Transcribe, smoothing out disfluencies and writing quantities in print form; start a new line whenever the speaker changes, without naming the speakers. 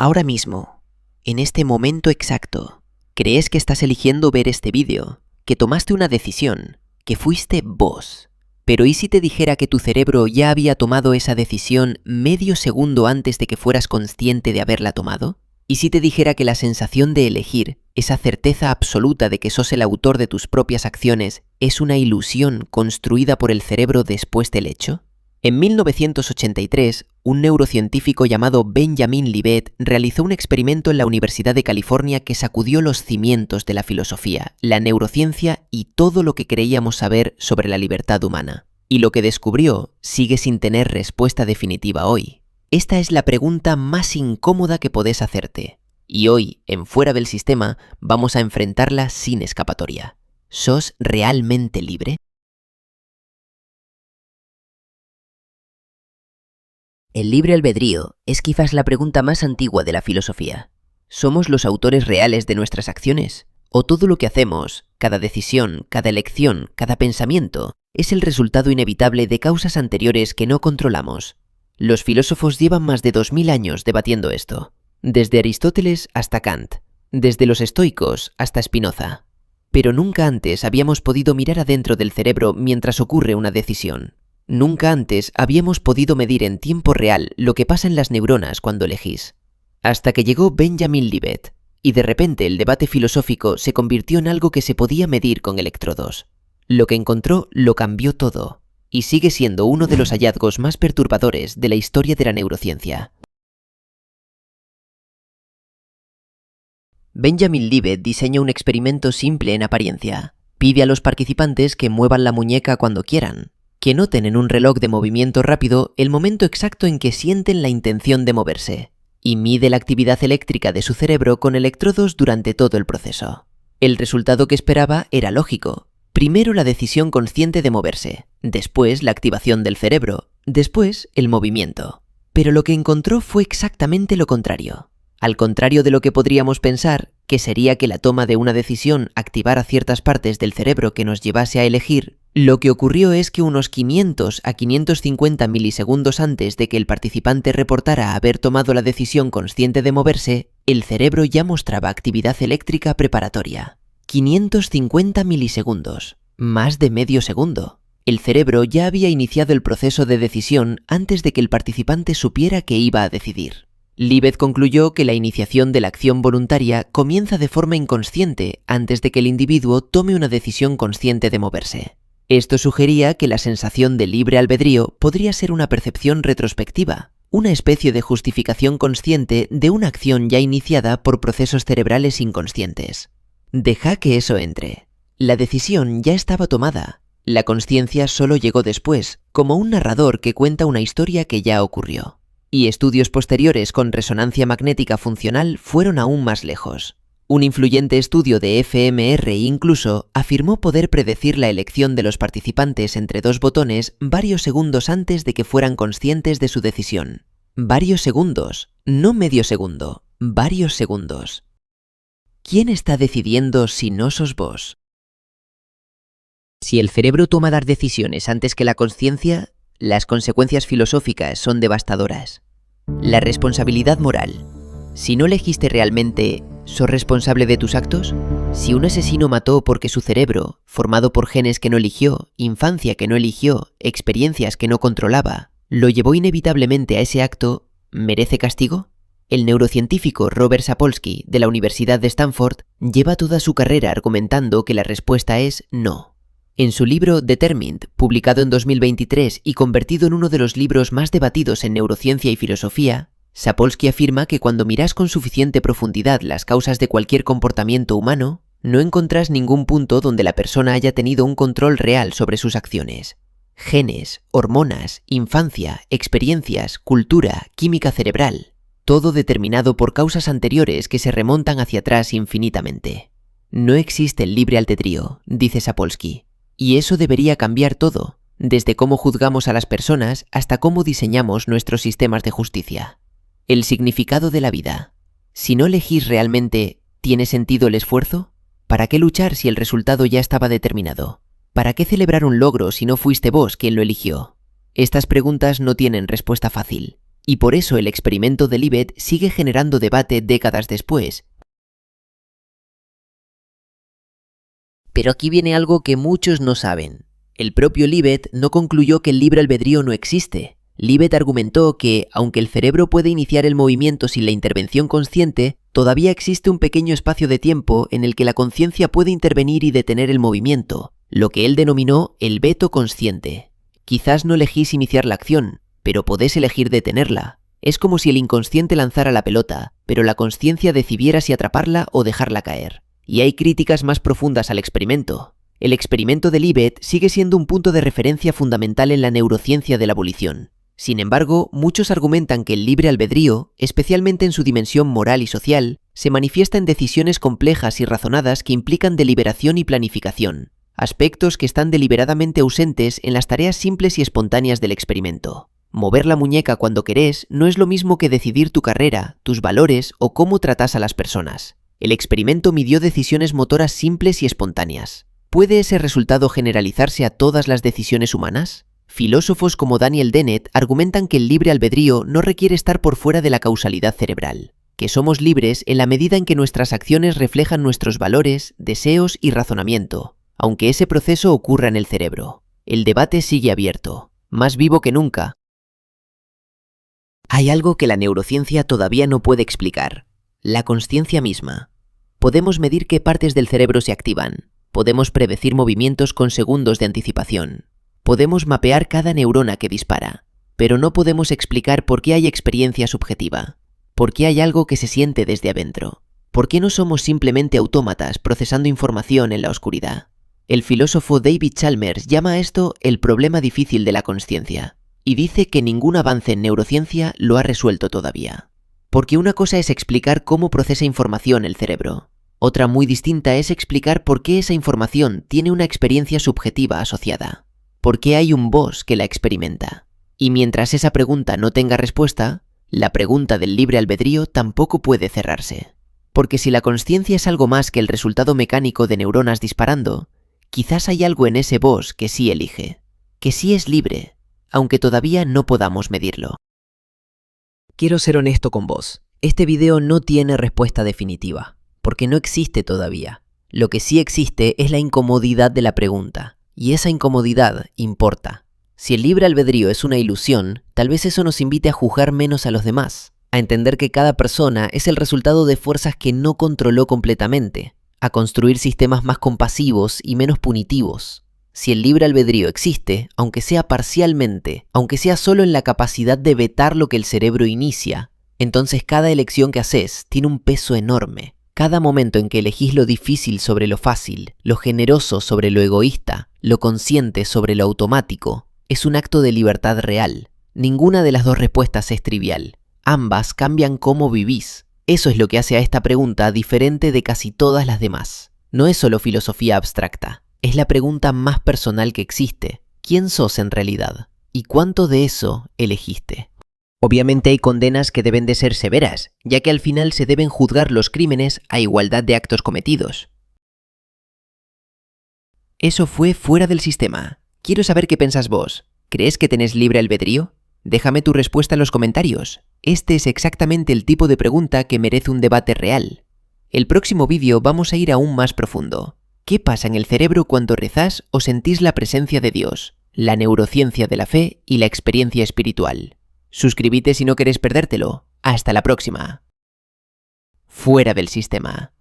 ahora mismo, en este momento exacto, crees que estás eligiendo ver este vídeo, que tomaste una decisión, que fuiste vos. Pero ¿y si te dijera que tu cerebro ya había tomado esa decisión medio segundo antes de que fueras consciente de haberla tomado? ¿Y si te dijera que la sensación de elegir, esa certeza absoluta de que sos el autor de tus propias acciones, es una ilusión construida por el cerebro después del hecho? En 1983, un neurocientífico llamado Benjamin Libet realizó un experimento en la Universidad de California que sacudió los cimientos de la filosofía, la neurociencia y todo lo que creíamos saber sobre la libertad humana. Y lo que descubrió sigue sin tener respuesta definitiva hoy. Esta es la pregunta más incómoda que podés hacerte. Y hoy, en Fuera del Sistema, vamos a enfrentarla sin escapatoria. ¿Sos realmente libre? El libre albedrío es quizás la pregunta más antigua de la filosofía. ¿Somos los autores reales de nuestras acciones? ¿O todo lo que hacemos, cada decisión, cada elección, cada pensamiento, es el resultado inevitable de causas anteriores que no controlamos? Los filósofos llevan más de 2000 años debatiendo esto, desde Aristóteles hasta Kant, desde los estoicos hasta Spinoza. Pero nunca antes habíamos podido mirar adentro del cerebro mientras ocurre una decisión. Nunca antes habíamos podido medir en tiempo real lo que pasa en las neuronas cuando elegís. Hasta que llegó Benjamin Libet, y de repente el debate filosófico se convirtió en algo que se podía medir con electrodos. Lo que encontró lo cambió todo, y sigue siendo uno de los hallazgos más perturbadores de la historia de la neurociencia. Benjamin Libet diseña un experimento simple en apariencia. Pide a los participantes que muevan la muñeca cuando quieran, que noten en un reloj de movimiento rápido el momento exacto en que sienten la intención de moverse, y mide la actividad eléctrica de su cerebro con electrodos durante todo el proceso. El resultado que esperaba era lógico. Primero la decisión consciente de moverse, después la activación del cerebro, después el movimiento. Pero lo que encontró fue exactamente lo contrario. Al contrario de lo que podríamos pensar, que sería que la toma de una decisión activara ciertas partes del cerebro que nos llevase a elegir, lo que ocurrió es que unos 500 a 550 milisegundos antes de que el participante reportara haber tomado la decisión consciente de moverse, el cerebro ya mostraba actividad eléctrica preparatoria. 550 milisegundos, más de medio segundo. El cerebro ya había iniciado el proceso de decisión antes de que el participante supiera que iba a decidir. Libet concluyó que la iniciación de la acción voluntaria comienza de forma inconsciente antes de que el individuo tome una decisión consciente de moverse. Esto sugería que la sensación de libre albedrío podría ser una percepción retrospectiva, una especie de justificación consciente de una acción ya iniciada por procesos cerebrales inconscientes. Deja que eso entre. La decisión ya estaba tomada. La consciencia solo llegó después, como un narrador que cuenta una historia que ya ocurrió. Y estudios posteriores con resonancia magnética funcional fueron aún más lejos. Un influyente estudio de fMRI incluso afirmó poder predecir la elección de los participantes entre dos botones varios segundos antes de que fueran conscientes de su decisión. Varios segundos, no medio segundo, varios segundos. ¿Quién está decidiendo si no sos vos? Si el cerebro toma dar decisiones antes que la consciencia, las consecuencias filosóficas son devastadoras. La responsabilidad moral. Si no elegiste realmente, ¿sos responsable de tus actos? Si un asesino mató porque su cerebro, formado por genes que no eligió, infancia que no eligió, experiencias que no controlaba, lo llevó inevitablemente a ese acto, ¿merece castigo? El neurocientífico Robert Sapolsky, de la Universidad de Stanford, lleva toda su carrera argumentando que la respuesta es no. En su libro Determined, publicado en 2023 y convertido en uno de los libros más debatidos en neurociencia y filosofía, Sapolsky afirma que cuando miras con suficiente profundidad las causas de cualquier comportamiento humano, no encontrás ningún punto donde la persona haya tenido un control real sobre sus acciones. Genes, hormonas, infancia, experiencias, cultura, química cerebral, todo determinado por causas anteriores que se remontan hacia atrás infinitamente. No existe el libre albedrío, dice Sapolsky, y eso debería cambiar todo, desde cómo juzgamos a las personas hasta cómo diseñamos nuestros sistemas de justicia. El significado de la vida. Si no elegís realmente, ¿tiene sentido el esfuerzo? ¿Para qué luchar si el resultado ya estaba determinado? ¿Para qué celebrar un logro si no fuiste vos quien lo eligió? Estas preguntas no tienen respuesta fácil. Y por eso el experimento de Libet sigue generando debate décadas después. Pero aquí viene algo que muchos no saben. El propio Libet no concluyó que el libre albedrío no existe. Libet argumentó que, aunque el cerebro puede iniciar el movimiento sin la intervención consciente, todavía existe un pequeño espacio de tiempo en el que la conciencia puede intervenir y detener el movimiento, lo que él denominó el veto consciente. Quizás no elegís iniciar la acción, pero podés elegir detenerla. Es como si el inconsciente lanzara la pelota, pero la consciencia decidiera si atraparla o dejarla caer. Y hay críticas más profundas al experimento. El experimento de Libet sigue siendo un punto de referencia fundamental en la neurociencia de la abolición. Sin embargo, muchos argumentan que el libre albedrío, especialmente en su dimensión moral y social, se manifiesta en decisiones complejas y razonadas que implican deliberación y planificación, aspectos que están deliberadamente ausentes en las tareas simples y espontáneas del experimento. Mover la muñeca cuando querés no es lo mismo que decidir tu carrera, tus valores o cómo tratas a las personas. El experimento midió decisiones motoras simples y espontáneas. ¿Puede ese resultado generalizarse a todas las decisiones humanas? Filósofos como Daniel Dennett argumentan que el libre albedrío no requiere estar por fuera de la causalidad cerebral, que somos libres en la medida en que nuestras acciones reflejan nuestros valores, deseos y razonamiento, aunque ese proceso ocurra en el cerebro. El debate sigue abierto, más vivo que nunca. Hay algo que la neurociencia todavía no puede explicar: la consciencia misma. Podemos medir qué partes del cerebro se activan, podemos predecir movimientos con segundos de anticipación. Podemos mapear cada neurona que dispara, pero no podemos explicar por qué hay experiencia subjetiva, por qué hay algo que se siente desde adentro, por qué no somos simplemente autómatas procesando información en la oscuridad. El filósofo David Chalmers llama a esto el problema difícil de la consciencia, y dice que ningún avance en neurociencia lo ha resuelto todavía. Porque una cosa es explicar cómo procesa información el cerebro, otra muy distinta es explicar por qué esa información tiene una experiencia subjetiva asociada. ¿Por qué hay un vos que la experimenta? Y mientras esa pregunta no tenga respuesta, la pregunta del libre albedrío tampoco puede cerrarse. Porque si la consciencia es algo más que el resultado mecánico de neuronas disparando, quizás hay algo en ese vos que sí elige, que sí es libre, aunque todavía no podamos medirlo. Quiero ser honesto con vos. Este video no tiene respuesta definitiva, porque no existe todavía. Lo que sí existe es la incomodidad de la pregunta. Y esa incomodidad importa. Si el libre albedrío es una ilusión, tal vez eso nos invite a juzgar menos a los demás, a entender que cada persona es el resultado de fuerzas que no controló completamente, a construir sistemas más compasivos y menos punitivos. Si el libre albedrío existe, aunque sea parcialmente, aunque sea solo en la capacidad de vetar lo que el cerebro inicia, entonces cada elección que haces tiene un peso enorme. Cada momento en que elegís lo difícil sobre lo fácil, lo generoso sobre lo egoísta, lo consciente sobre lo automático, es un acto de libertad real. Ninguna de las dos respuestas es trivial. Ambas cambian cómo vivís. Eso es lo que hace a esta pregunta diferente de casi todas las demás. No es solo filosofía abstracta, es la pregunta más personal que existe. ¿Quién sos en realidad? ¿Y cuánto de eso elegiste? Obviamente hay condenas que deben de ser severas, ya que al final se deben juzgar los crímenes a igualdad de actos cometidos. Eso fue Fuera del Sistema. Quiero saber qué pensás vos. ¿Crees que tenés libre albedrío? Déjame tu respuesta en los comentarios. Este es exactamente el tipo de pregunta que merece un debate real. El próximo vídeo vamos a ir aún más profundo. ¿Qué pasa en el cerebro cuando rezás o sentís la presencia de Dios? La neurociencia de la fe y la experiencia espiritual. Suscríbete si no querés perdértelo. Hasta la próxima. Fuera del Sistema.